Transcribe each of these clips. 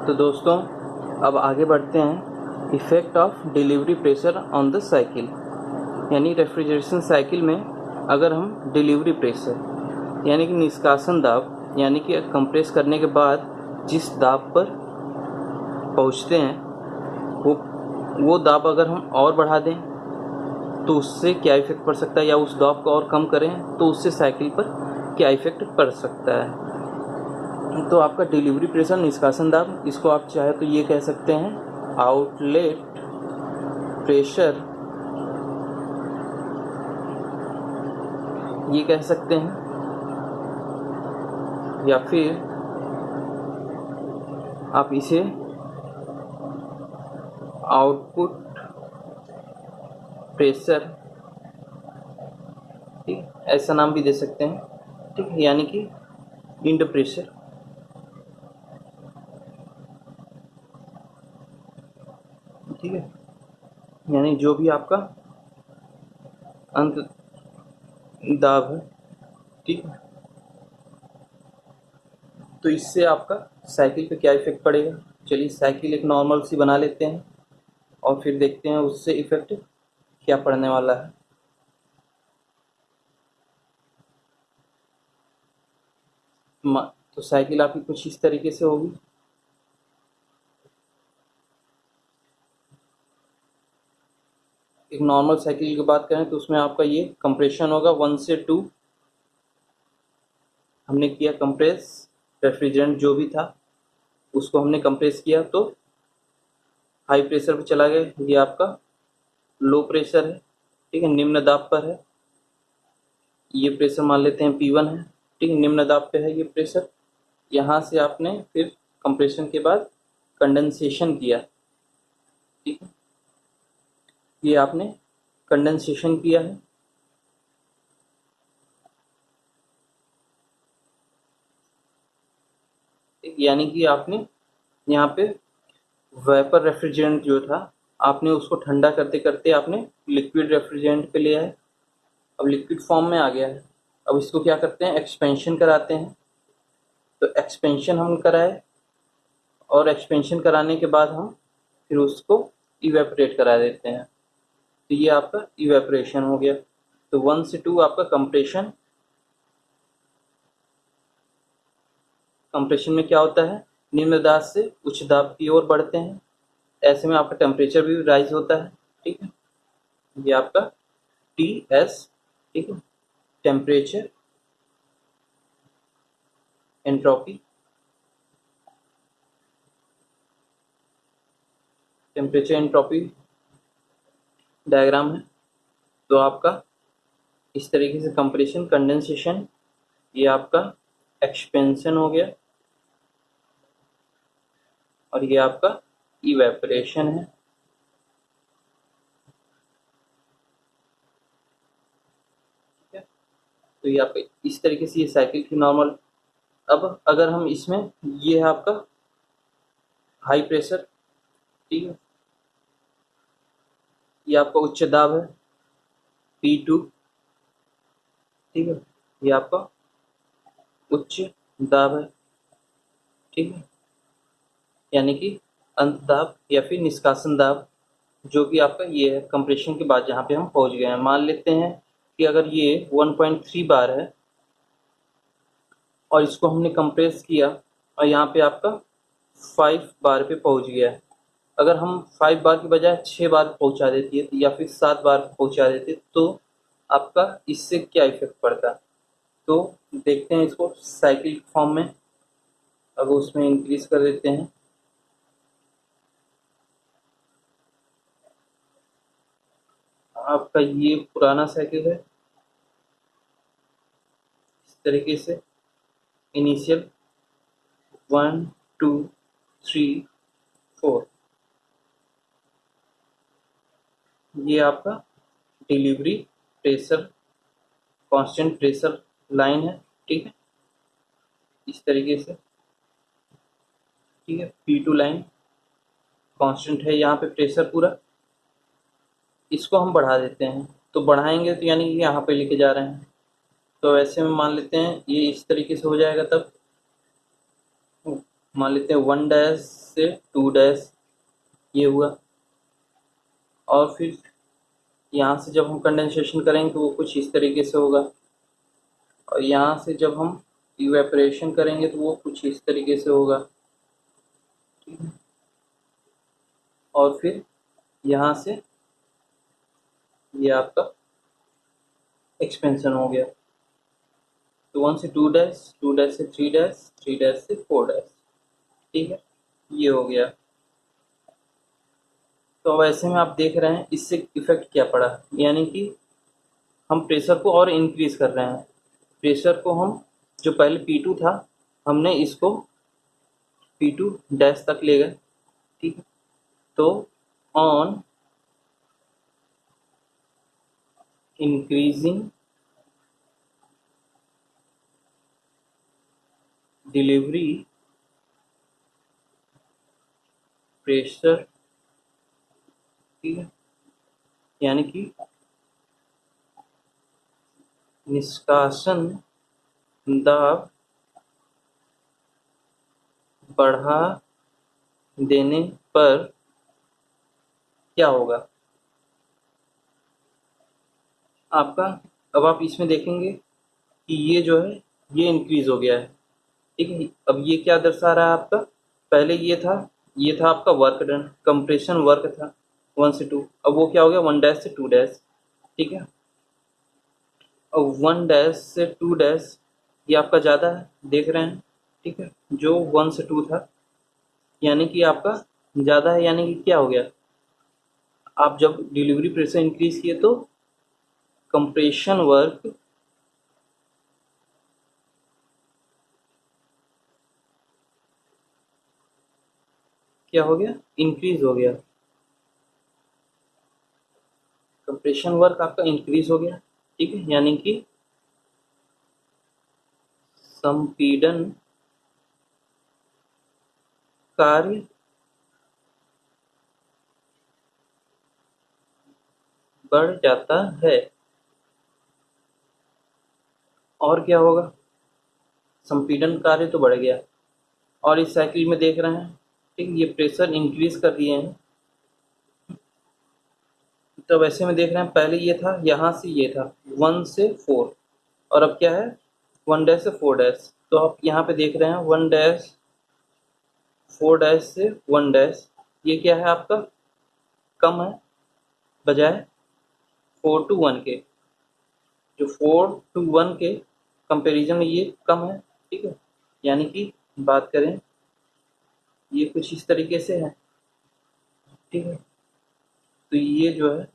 तो दोस्तों अब आगे बढ़ते हैं। Effect of delivery pressure on the cycle, यानी रेफ्रिजरेशन साइकिल में अगर हम डिलीवरी प्रेशर यानी कि निष्कासन दाब, यानी कि कंप्रेस करने के बाद जिस दाब पर पहुंचते हैं वो दाब अगर हम और बढ़ा दें तो उससे क्या इफ़ेक्ट पड़ सकता है, या उस दाब को और कम करें तो उससे साइकिल पर क्या इफ़ेक्ट पड़ सकता है। तो आपका डिलीवरी प्रेशर, निष्कासन दाब, इसको आप चाहे तो ये कह सकते हैं आउटलेट प्रेशर, ये कह सकते हैं, या फिर आप इसे आउटपुट प्रेशर, ठीक, ऐसा नाम भी दे सकते हैं, ठीक है, यानी कि इंड प्रेशर, ठीक है, यानी जो भी आपका अंत दाब है, ठीक है। तो इससे आपका साइकिल पे क्या इफेक्ट पड़ेगा, चलिए साइकिल एक नॉर्मल सी बना लेते हैं और फिर देखते हैं उससे इफेक्ट क्या पड़ने वाला है। तो साइकिल आपकी कुछ इस तरीके से होगी। एक नॉर्मल साइकिल की बात करें तो उसमें आपका ये कंप्रेशन होगा 1 से 2, हमने किया कंप्रेस, रेफ्रिजरेंट जो भी था उसको हमने कंप्रेस किया तो हाई प्रेशर पे चला गया, ये आपका लो प्रेशर है, ठीक है, निम्न दाब पर है। ये प्रेशर मान लेते हैं P1 है, ठीक है, निम्न दाब पे है ये प्रेशर। यहाँ से आपने फिर कंप्रेशन के बाद कंडेंसेशन किया, ठीक है, ये आपने कंडेंसेशन किया है, यानी कि आपने यहाँ पे वेपर रेफ्रिजरेंट जो था आपने उसको ठंडा करते करते आपने लिक्विड रेफ्रिजरेंट पे लिया है, अब लिक्विड फॉर्म में आ गया है। अब इसको क्या करते हैं, एक्सपेंशन कराते हैं। तो एक्सपेंशन हम कराए और एक्सपेंशन कराने के बाद हम फिर उसको इवेपोरेट करा देते हैं, तो ये आपका इवेपोरेशन हो गया। तो 1 से 2 आपका कंप्रेशन, कंप्रेशन में क्या होता है, निम्न दाब से उच्च दाब की ओर बढ़ते हैं, ऐसे में आपका टेम्परेचर भी राइज होता है, ठीक है, ये आपका TS, ठीक है, temperature entropy, temperature entropy diagram है। तो आपका इस तरीके से कंप्रेशन, कंडेंसेशन, ये आपका एक्सपेंशन हो गया और ये आपका इवेपोरेशन है। ठीक है, तो ये आपका इस तरीके से ये साइकिल की नॉर्मल। अब अगर हम इसमें, ये है आपका हाई प्रेशर, ठीक है, ये आपका उच्च दाब है P2, ठीक है, ये आपका उच्च दाब है, ठीक है, यानी कि अंत दाब या फिर निष्कासन दाब, जो कि आपका ये है कंप्रेशन के बाद जहाँ पे हम पहुँच गए हैं। मान लेते हैं कि अगर ये 1.3 बार है और इसको हमने कंप्रेस किया और यहाँ पे आपका 5 बार पे पहुँच गया है। अगर हम 5 बार की बजाय 6 बार पहुँचा देती है या फिर 7 बार पहुँचा देते तो आपका इससे क्या इफेक्ट पड़ता। तो देखते हैं इसको साइकिल फॉर्म में, अब उसमें इंक्रीज कर देते हैं। आपका ये पुराना साइकिल है, इस तरीके से इनिशियल 1 2 3 4, ये आपका delivery pressure, constant pressure line है, ठीक है, इस तरीके से, ठीक है, P2 लाइन कांस्टेंट है यहाँ पे प्रेशर पूरा। इसको हम बढ़ा देते हैं, तो बढ़ाएंगे तो यानी कि यहाँ पे लेके जा रहे हैं, तो ऐसे में मान लेते हैं ये इस तरीके से हो जाएगा। तब मान लेते हैं 1 डैश से 2 डैश ये हुआ, और फिर यहाँ से जब हम कंडेंसेशन करेंगे तो वो कुछ इस तरीके से होगा, और यहाँ से जब हम इवेपोरेशन करेंगे तो वो कुछ इस तरीके से होगा, ठीक है। और फिर यहाँ से ये आपका एक्सपेंशन हो गया, तो 1 से 2 डैश, 2 डैश से 3 डैश, 3 डैश से 4 डैश, ठीक है, ये हो गया। तो अब ऐसे में आप देख रहे हैं इससे इफेक्ट क्या पड़ा, यानी कि हम प्रेशर को और इंक्रीज कर रहे हैं। प्रेशर को हम जो पहले P2 था हमने इसको P2 डैश तक ले गए, ठीक है। तो ऑन इंक्रीजिंग डिलीवरी प्रेशर, ठीक है, यानी कि निष्कासन दाब बढ़ा देने पर क्या होगा आपका। अब आप इसमें देखेंगे कि ये जो है ये इंक्रीज हो गया है, ठीक है। अब ये क्या दर्शा रहा है आपका, पहले ये था आपका वर्क डन, कंप्रेशन वर्क था 1 से 2, अब वो क्या हो गया 1 डैश से 2 डैश, ठीक है। अब 1 डैश से 2 डैश ये आपका ज़्यादा है, देख रहे हैं, ठीक है, जो 1 से 2 था, यानी कि आपका ज़्यादा है, यानी कि क्या हो गया, आप जब डिलीवरी प्रेशर इंक्रीज किए तो कंप्रेशन वर्क क्या हो गया, इंक्रीज हो गया, कंप्रेशन वर्क आपका इंक्रीज हो गया, ठीक है, यानी कि संपीड़न कार्य बढ़ जाता है। और क्या होगा, संपीड़न कार्य तो बढ़ गया, और इस साइकिल में देख रहे हैं, ठीक, ये प्रेशर इंक्रीज कर दिए हैं। तो वैसे में देख रहे हैं पहले ये था, यहाँ से ये था 1 से 4, और अब क्या है 1 डैश से 4 डैश, तो आप यहाँ पे देख रहे हैं 1 डैश 4 डैश से 1 डैश, ये क्या है आपका कम है बजाय 4 to 1 के, जो 4 to 1 के कंपैरिजन में ये कम है, ठीक है। यानी कि बात करें ये कुछ इस तरीके से है, ठीक है। तो ये जो है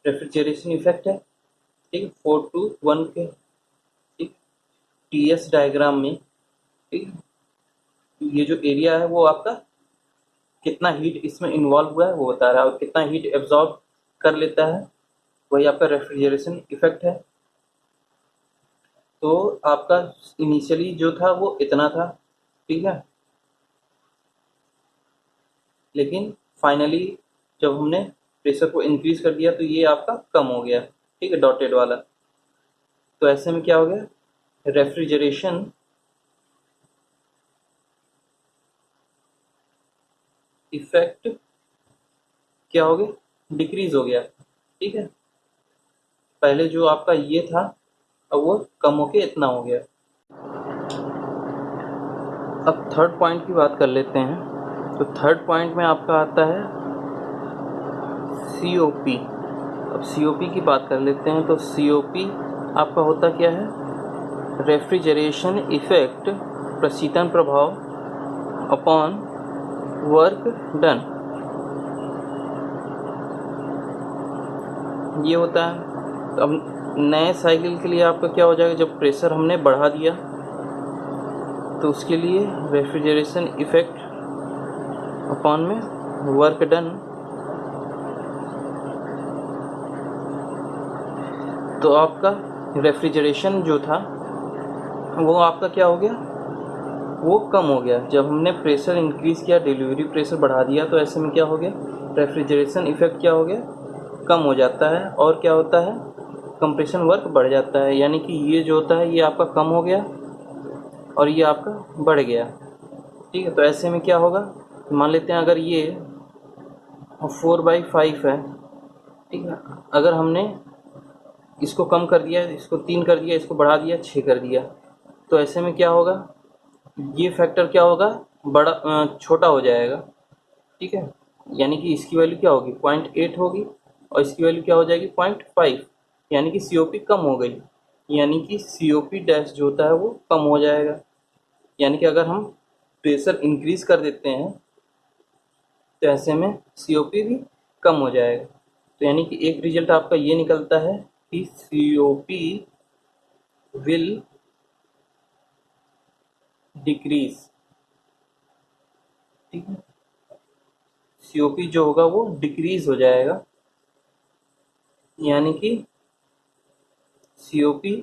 रेफ्रिजरेशन इफेक्ट है, ठीक है, 4 to 1 के, ठीक, TS डायग्राम में, ठीक है। ये जो एरिया है वो आपका कितना हीट इसमें इन्वॉल्व हुआ है वो बता रहा है, और कितना हीट एब्जॉर्ब कर लेता है वही आपका रेफ्रिजरेशन इफेक्ट है। तो आपका इनिशियली जो था वो इतना था, ठीक है, लेकिन फाइनली जब हमने प्रेशर को इंक्रीज कर दिया तो ये आपका कम हो गया, ठीक है, डॉटेड वाला। तो ऐसे में क्या हो गया, रेफ्रिजरेशन इफेक्ट क्या हो गया, डिक्रीज हो गया, ठीक है। पहले जो आपका ये था अब वो कम होके इतना हो गया। अब थर्ड पॉइंट की बात कर लेते हैं। तो थर्ड पॉइंट में आपका आता है COP। अब COP की बात कर लेते हैं। तो COP आपका होता क्या है, रेफ्रिजरेशन इफेक्ट प्रशीतन प्रभाव अपॉन वर्क डन, ये होता है। तो अब नए साइकिल के लिए आपका क्या हो जाएगा, जब प्रेशर हमने बढ़ा दिया तो उसके लिए रेफ्रिजरेशन इफेक्ट अपॉन में वर्क डन, तो आपका रेफ्रिजरेशन जो था वो आपका क्या हो गया, वो कम हो गया। जब हमने प्रेशर इंक्रीज़ किया, डिलीवरी प्रेशर बढ़ा दिया, तो ऐसे में क्या हो गया, रेफ्रिजरेशन इफेक्ट क्या हो गया, कम हो जाता है। और क्या होता है, कंप्रेशन वर्क बढ़ जाता है, यानी कि ये जो होता है ये आपका कम हो गया, और ये आपका बढ़ गया। ठीक है, तो ऐसे में क्या होगा, मान लेते हैं अगर ये 4/5 है, ठीक है, अगर हमने इसको कम कर दिया, इसको 3 कर दिया, इसको बढ़ा दिया 6 कर दिया, तो ऐसे में क्या होगा, ये फैक्टर क्या होगा, छोटा हो जाएगा। ठीक है, यानी कि इसकी वैल्यू क्या होगी, 0.8 होगी और इसकी वैल्यू क्या हो जाएगी, 0.5, यानी कि COP कम हो गई, यानी कि COP डैश जो होता है वो कम हो जाएगा। यानी कि अगर हम प्रेशर इंक्रीज कर देते हैं तो ऐसे में COP भी कम हो जाएगा। तो यानी कि एक रिजल्ट आपका ये निकलता है कि COP विल डिक्रीज। ठीक है, COP जो होगा वो डिक्रीज हो जाएगा, यानी कि COP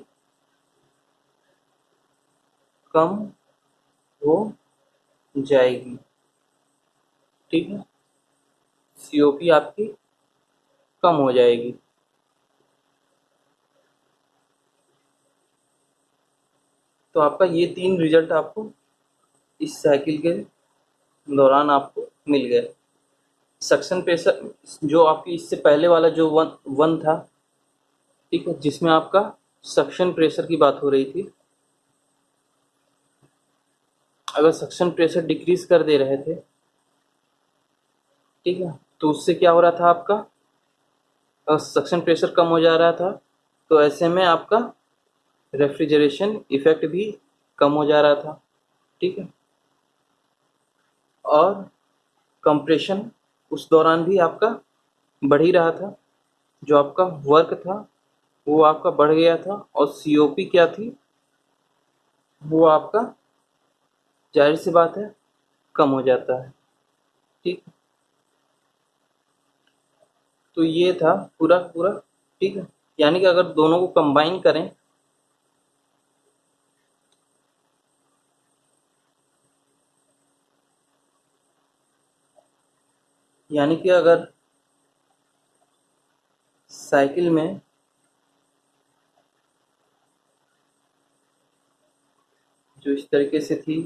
कम हो जाएगी। ठीक है, COP आपकी कम हो जाएगी। तो आपका ये 3 रिजल्ट आपको इस साइकिल के दौरान आपको मिल गए। सक्शन प्रेशर जो आपकी इससे पहले वाला जो वन था, ठीक है, जिसमें आपका सक्शन प्रेशर की बात हो रही थी, अगर सक्शन प्रेशर डिक्रीज कर दे रहे थे, ठीक है, तो उससे क्या हो रहा था आपका, अगर सक्शन प्रेशर कम हो जा रहा था तो ऐसे में आपका रेफ्रिजरेशन इफेक्ट भी कम हो जा रहा था। ठीक है, और कंप्रेशन उस दौरान भी आपका बढ़ ही रहा था, जो आपका वर्क था वो आपका बढ़ गया था, और COP क्या थी, वो आपका जाहिर सी बात है कम हो जाता है। ठीक, तो ये था पूरा पूरा। ठीक है, यानी कि अगर दोनों को कंबाइन करें, यानी कि अगर साइकिल में जो इस तरीके से थी,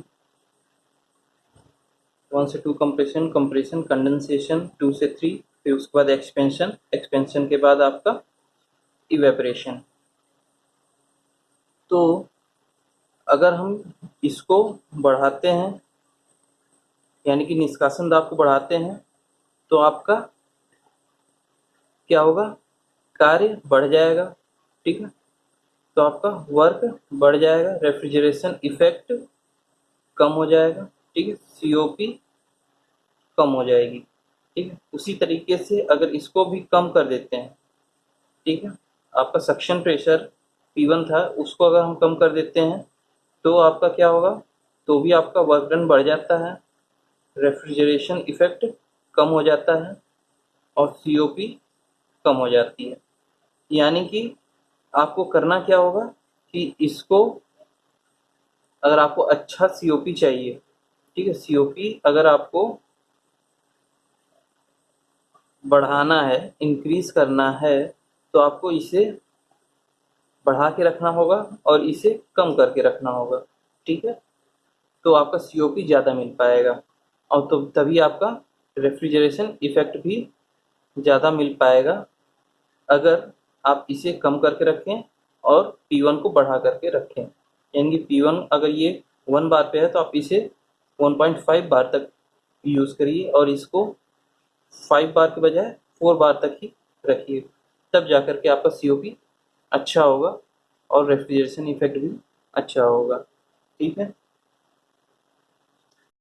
1 से 2 कंप्रेशन, कंप्रेशन, कंडेंसेशन, 2 से 3, फिर उसके बाद एक्सपेंशन, एक्सपेंशन के बाद आपका इवेपरेशन। तो अगर हम इसको बढ़ाते हैं, यानी कि निष्कासन दाब को बढ़ाते हैं, तो आपका क्या होगा, कार्य बढ़ जाएगा। ठीक है, तो आपका वर्क बढ़ जाएगा, रेफ्रिजरेशन इफेक्ट कम हो जाएगा। ठीक है, COP कम हो जाएगी। ठीक है, उसी तरीके से अगर इसको भी कम कर देते हैं, ठीक है, आपका सक्शन प्रेशर P1 था, उसको अगर हम कम कर देते हैं तो आपका क्या होगा, तो भी आपका वर्क डन बढ़ जाता है, रेफ्रिजरेशन इफेक्ट कम हो जाता है और COP कम हो जाती है। यानी कि आपको करना क्या होगा कि इसको, अगर आपको अच्छा COP चाहिए, ठीक है, COP अगर आपको बढ़ाना है, इंक्रीज करना है, तो आपको इसे बढ़ा के रखना होगा और इसे कम करके रखना होगा। ठीक है, तो आपका COP ज़्यादा मिल पाएगा, और तो तभी आपका रेफ्रिजरेशन इफेक्ट भी ज़्यादा मिल पाएगा, अगर आप इसे कम करके रखें और P1 को बढ़ा करके रखें। यानी कि P1 अगर ये 1 बार पे है तो आप इसे 1.5 बार तक यूज़ करिए और इसको 5 बार के बजाय 4 बार तक ही रखिए, तब जाकर के आपका COP अच्छा होगा और रेफ्रिजरेशन इफेक्ट भी अच्छा होगा। ठीक है।